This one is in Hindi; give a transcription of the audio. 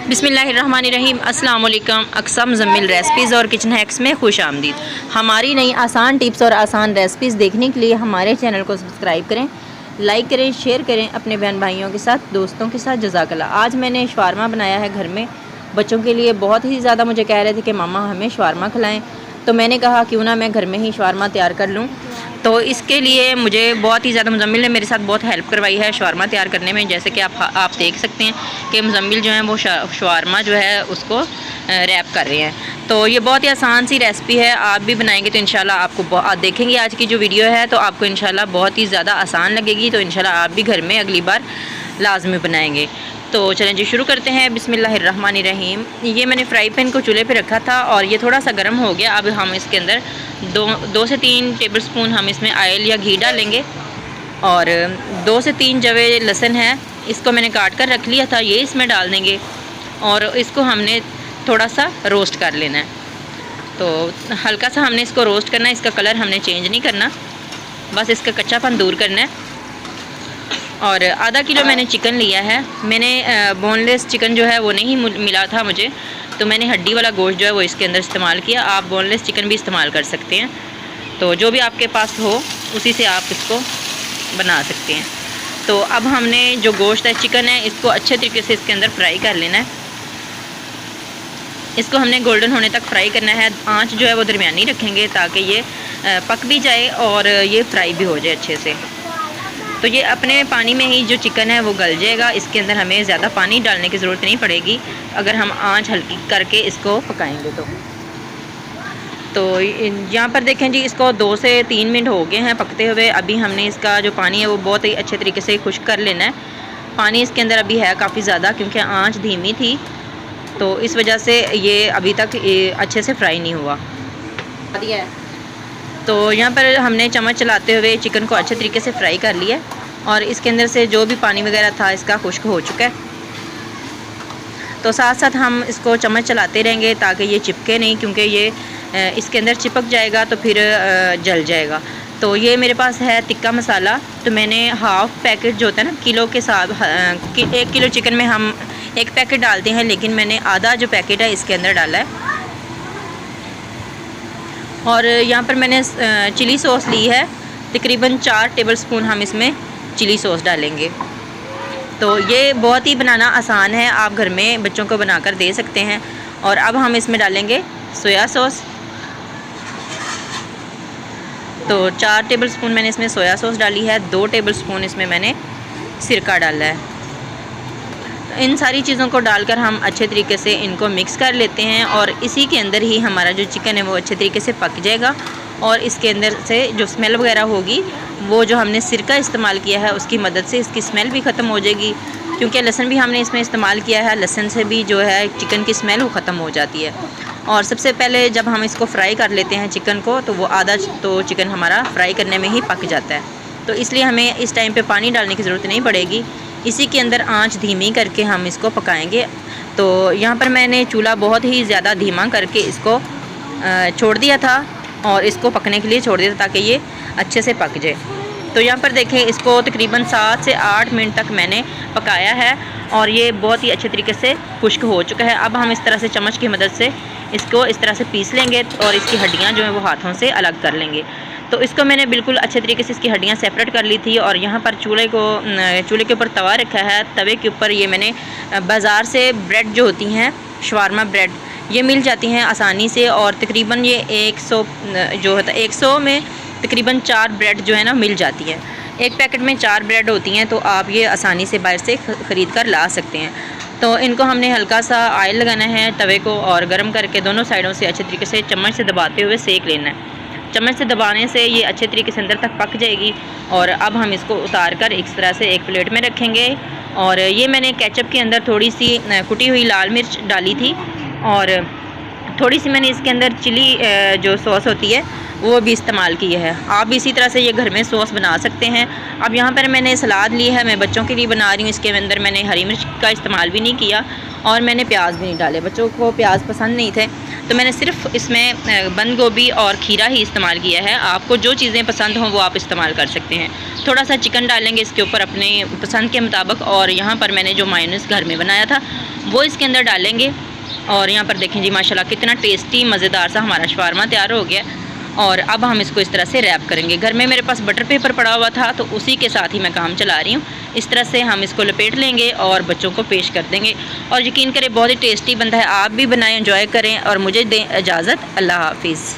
बिस्मिल्लाहिर्रहमानिर्रहीम। अस्सलाम वालेकुम। अक्सम ज़म्मिल रेसिपीज़ और किचन हैक्स में खुश आमदीद। हमारी नई आसान टिप्स और आसान रेसिपीज़ देखने के लिए हमारे चैनल को सब्सक्राइब करें, लाइक करें, शेयर करें अपने बहन भाइयों के साथ, दोस्तों के साथ। जज़ाकल्लाह। आज मैंने शवारमा बनाया है घर में बच्चों के लिए। बहुत ही ज़्यादा मुझे कह रहे थे कि मामा हमें शवारमा खिलाएँ, तो मैंने कहा क्यों ना मैं घर में ही शवारमा तैयार कर लूँ। तो इसके लिए मुझे बहुत ही ज़्यादा मुज़म्मिल ने मेरे साथ बहुत हेल्प करवाई है शवारमा तैयार करने में। जैसे कि आप देख सकते हैं कि मुज़म्मिल जो है वो शवारमा जो है उसको रैप कर रहे हैं। तो ये बहुत ही आसान सी रेसिपी है, आप भी बनाएंगे तो इंशाल्लाह आपको देखेंगे आज की जो वीडियो है तो आपको इंशाल्लाह बहुत ही ज़्यादा आसान लगेगी। तो इंशाल्लाह आप भी घर में अगली बार लाजमी बनाएंगे। तो चलें जी शुरू करते हैं। बिस्मिल्लाहिर्रहमानिर्रहीम। ये मैंने फ्राई पैन को चूल्हे पे रखा था और ये थोड़ा सा गर्म हो गया। अब हम इसके अंदर दो से तीन टेबल स्पून हम इसमें ऑयल या घी डालेंगे और 2 से 3 जवे लहसुन है, इसको मैंने काट कर रख लिया था, ये इसमें डाल देंगे और इसको हमने थोड़ा सा रोस्ट कर लेना है। तो हल्का सा हमने इसको रोस्ट करना है, इसका कलर हमने चेंज नहीं करना, बस इसका कच्चापन दूर करना है। और आधा किलो मैंने चिकन लिया है। मैंने बोनलेस चिकन जो है वो नहीं मिला था मुझे, तो मैंने हड्डी वाला गोश्त जो है वो इसके अंदर इस्तेमाल किया। आप बोनलेस चिकन भी इस्तेमाल कर सकते हैं, तो जो भी आपके पास हो उसी से आप इसको बना सकते हैं। तो अब हमने जो गोश्त है, चिकन है, इसको अच्छे तरीके से इसके अंदर फ्राई कर लेना है। इसको हमने गोल्डन होने तक फ्राई करना है। आँच जो है वो दरमियानी रखेंगे ताकि ये पक भी जाए और ये फ्राई भी हो जाए अच्छे से। तो ये अपने पानी में ही जो चिकन है वो गल जाएगा, इसके अंदर हमें ज़्यादा पानी डालने की ज़रूरत नहीं पड़ेगी अगर हम आंच हल्की करके इसको पकाएंगे तो यहाँ पर देखें जी, इसको 2 से 3 मिनट हो गए हैं पकते हुए। अभी हमने इसका जो पानी है वो बहुत ही अच्छे तरीके से खुश्क कर लेना है। पानी इसके अंदर अभी है काफ़ी ज़्यादा, क्योंकि आंच धीमी थी तो इस वजह से ये अभी तक अच्छे से फ्राई नहीं हुआ दिया है। तो यहाँ पर हमने चम्मच चलाते हुए चिकन को अच्छे तरीके से फ्राई कर लिया और इसके अंदर से जो भी पानी वगैरह था इसका खुश्क हो चुका है। तो साथ साथ हम इसको चम्मच चलाते रहेंगे ताकि ये चिपके नहीं, क्योंकि ये इसके अंदर चिपक जाएगा तो फिर जल जाएगा। तो ये मेरे पास है टिक्का मसाला, तो मैंने हाफ़ पैकेट जो होता है ना किलो के साथ, 1 किलो चिकन में हम 1 पैकेट डालते हैं, लेकिन मैंने आधा जो पैकेट है इसके अंदर डाला है। और यहाँ पर मैंने चिली सॉस ली है, तकरीबन 4 टेबल स्पून हम इसमें चिली सॉस डालेंगे। तो ये बहुत ही बनाना आसान है, आप घर में बच्चों को बनाकर दे सकते हैं। और अब हम इसमें डालेंगे सोया सॉस। तो 4 टेबल स्पून मैंने इसमें सोया सॉस डाली है, 2 टेबल स्पून इसमें मैंने सिरका डाला है। इन सारी चीज़ों को डालकर हम अच्छे तरीके से इनको मिक्स कर लेते हैं और इसी के अंदर ही हमारा जो चिकन है वो अच्छे तरीके से पक जाएगा और इसके अंदर से जो स्मेल वगैरह होगी वो जो हमने सिरका इस्तेमाल किया है उसकी मदद से इसकी स्मेल भी ख़त्म हो जाएगी, क्योंकि लहसुन भी हमने इसमें इस्तेमाल किया है। लहसुन से भी जो है चिकन की स्मेल वो ख़त्म हो जाती है। और सबसे पहले जब हम इसको फ्राई कर लेते हैं चिकन को, तो वो आधा तो चिकन हमारा फ्राई करने में ही पक जाता है। तो इसलिए हमें इस टाइम पे पानी डालने की ज़रूरत नहीं पड़ेगी, इसी के अंदर आंच धीमी करके हम इसको पकाएंगे। तो यहाँ पर मैंने चूल्हा बहुत ही ज़्यादा धीमा करके इसको छोड़ दिया था और इसको पकने के लिए छोड़ दिया था ताकि ये अच्छे से पक जाए। तो यहाँ पर देखें, इसको तकरीबन 7 से 8 मिनट तक मैंने पकाया है और ये बहुत ही अच्छे तरीके से खुश्क हो चुका है। अब हम इस तरह से चम्मच की मदद से इसको इस तरह से पीस लेंगे और इसकी हड्डियाँ जो हैं वो हाथों से अलग कर लेंगे। तो इसको मैंने बिल्कुल अच्छे तरीके से इसकी हड्डियाँ सेपरेट कर ली थी। और यहाँ पर चूल्हे के ऊपर तवा रखा है, तवे के ऊपर ये मैंने बाज़ार से ब्रेड जो होती हैं शवारमा ब्रेड, ये मिल जाती हैं आसानी से। और तकरीबन ये 100 जो होता है 100 में तकरीबन 4 ब्रेड जो है ना मिल जाती हैं। 1 पैकेट में 4 ब्रेड होती हैं, तो आप ये आसानी से बाहर से ख़रीद कर ला सकते हैं। तो इनको हमने हल्का सा ऑयल लगाना है तवे को और गर्म करके दोनों साइडों से अच्छे तरीके से चम्मच से दबाते हुए सेक लेना है। चम्मच से दबाने से ये अच्छे तरीके से अंदर तक पक जाएगी। और अब हम इसको उतार कर इस तरह से एक प्लेट में रखेंगे। और ये मैंने केचप के अंदर थोड़ी सी कुटी हुई लाल मिर्च डाली थी और थोड़ी सी मैंने इसके अंदर चिली जो सॉस होती है वो भी इस्तेमाल की है। आप भी इसी तरह से ये घर में सॉस बना सकते हैं। अब यहाँ पर मैंने सलाद ली है, मैं बच्चों के लिए बना रही हूँ। इसके अंदर मैंने हरी मिर्च का इस्तेमाल भी नहीं किया और मैंने प्याज भी नहीं डाले, बच्चों को प्याज पसंद नहीं थे। तो मैंने सिर्फ इसमें बंद गोभी और खीरा ही इस्तेमाल किया है। आपको जो चीज़ें पसंद हों वो आप इस्तेमाल कर सकते हैं। थोड़ा सा चिकन डालेंगे इसके ऊपर अपने पसंद के मुताबिक, और यहाँ पर मैंने जो मायोनीज़ घर में बनाया था वो इसके अंदर डालेंगे। और यहाँ पर देखें जी माशाल्लाह कितना टेस्टी मज़ेदार सा हमारा शवारमा तैयार हो गया। और अब हम इसको इस तरह से रैप करेंगे। घर में मेरे पास बटर पेपर पड़ा हुआ था तो उसी के साथ ही मैं काम चला रही हूँ। इस तरह से हम इसको लपेट लेंगे और बच्चों को पेश कर देंगे। और यकीन करें बहुत ही टेस्टी बनता है। आप भी बनाएं, एंजॉय करें और मुझे दें इजाज़त। अल्लाह हाफिज़।